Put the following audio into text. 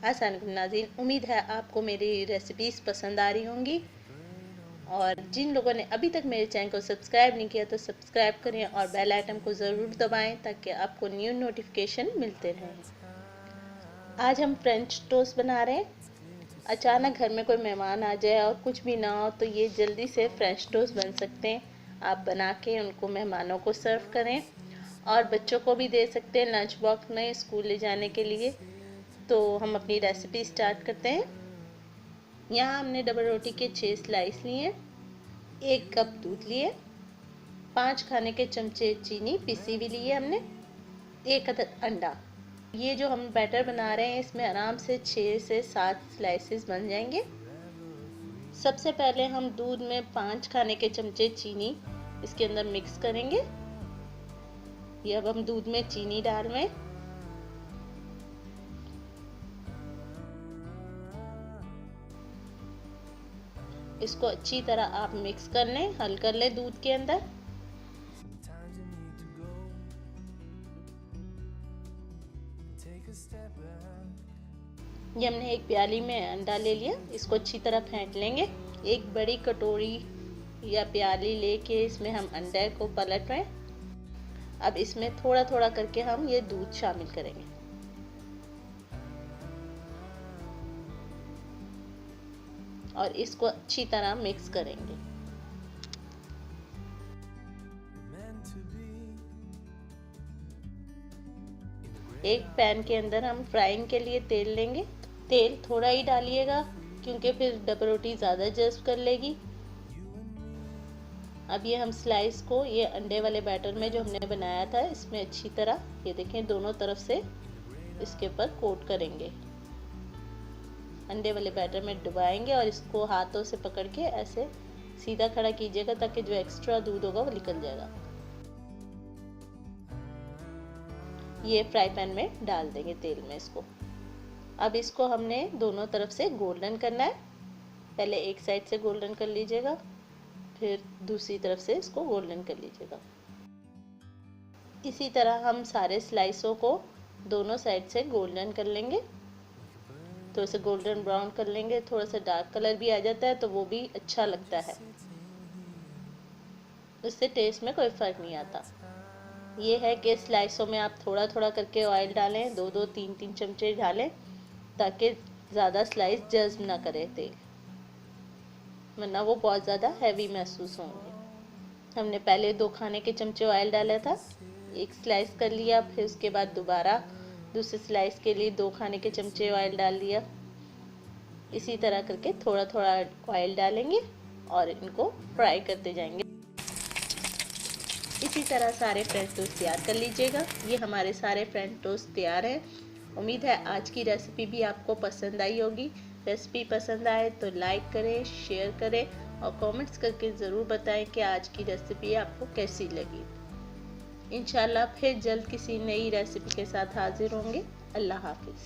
आसान नाज़रीन, उम्मीद है आपको मेरी रेसिपीज़ पसंद आ रही होंगी। और जिन लोगों ने अभी तक मेरे चैनल को सब्सक्राइब नहीं किया तो सब्सक्राइब करें और बेल आइकन को ज़रूर दबाएं ताकि आपको न्यू नोटिफिकेशन मिलते रहें। आज हम फ्रेंच टोस्ट बना रहे हैं। अचानक घर में कोई मेहमान आ जाए और कुछ भी ना हो तो ये जल्दी से फ्रेंच टोस्ट बन सकते हैं। आप बना के उनको मेहमानों को सर्व करें और बच्चों को भी दे सकते हैं लंच बॉक्स में स्कूल ले जाने के लिए। तो हम अपनी रेसिपी स्टार्ट करते हैं। यहाँ हमने डबल रोटी के 6 स्लाइस लिए, 1 कप दूध लिए, 5 खाने के चमचे चीनी पिसी भी ली है हमने, 1 अदद अंडा। ये जो हम बैटर बना रहे हैं इसमें आराम से 6 से 7 स्लाइसेस बन जाएंगे। सबसे पहले हम दूध में 5 खाने के चमचे चीनी इसके अंदर मिक्स करेंगे। ये अब हम दूध में चीनी डाल रहे हैं। इसको अच्छी तरह आप मिक्स कर लें, हल कर लें दूध के अंदर। ये हमने एक प्याली में अंडा ले लिया, इसको अच्छी तरह फेंट लेंगे। एक बड़ी कटोरी या प्याली लेके इसमें हम अंडे को पलट रहे हैं। अब इसमें थोड़ा थोड़ा करके हम ये दूध शामिल करेंगे और इसको अच्छी तरह मिक्स करेंगे। एक पैन के अंदर हम फ्राइंग के लिए तेल लेंगे। तेल थोड़ा ही डालिएगा क्योंकि फिर डबल रोटी ज़्यादा जज्ब कर लेगी। अब ये हम स्लाइस को ये अंडे वाले बैटर में जो हमने बनाया था इसमें अच्छी तरह ये देखें दोनों तरफ से इसके ऊपर कोट करेंगे। अंडे वाले बैटर में डुबाएंगे और इसको हाथों से पकड़ के ऐसे सीधा खड़ा कीजिएगा ताकि जो एक्स्ट्रा दूध होगा वो निकल जाएगा। ये फ्राई पैन में डाल देंगे तेल में इसको। अब इसको हमने दोनों तरफ से गोल्डन करना है। पहले एक साइड से गोल्डन कर लीजिएगा, फिर दूसरी तरफ से इसको गोल्डन कर लीजिएगा। इसी तरह हम सारे स्लाइसों को दोनों साइड से गोल्डन कर लेंगे। थोड़ा सा गोल्डन ब्राउन कर लेंगे, थोड़ा सा डार्क कलर भी आ जाता है तो वो भी अच्छा लगता है, उससे टेस्ट में कोई फ़र्क नहीं आता। ये है कि स्लाइसों में आप थोड़ा थोड़ा करके ऑयल डालें, 2-2 3-3 चमचे डालें ताकि ज़्यादा स्लाइस जज्ब ना करे तेल, वरना वो बहुत ज़्यादा हैवी महसूस होंगे। हमने पहले 2 खाने के चमचे ऑयल डाला था, एक स्लाइस कर लिया, फिर उसके बाद दोबारा दूसरे स्लाइस के लिए 2 खाने के चमचे ऑयल डाल दिया। इसी तरह करके थोड़ा थोड़ा ऑयल डालेंगे और इनको फ्राई करते जाएंगे। इसी तरह सारे फ्रेंच टोस्ट तैयार कर लीजिएगा। ये हमारे सारे फ्रेंच टोस्ट तैयार हैं। उम्मीद है आज की रेसिपी भी आपको पसंद आई होगी। रेसिपी पसंद आए तो लाइक करें, शेयर करें और कमेंट्स करके ज़रूर बताएं कि आज की रेसिपी आपको कैसी लगी। इंशाल्लाह फिर जल्द किसी नई रेसिपी के साथ हाजिर होंगे। अल्लाह हाफिज़।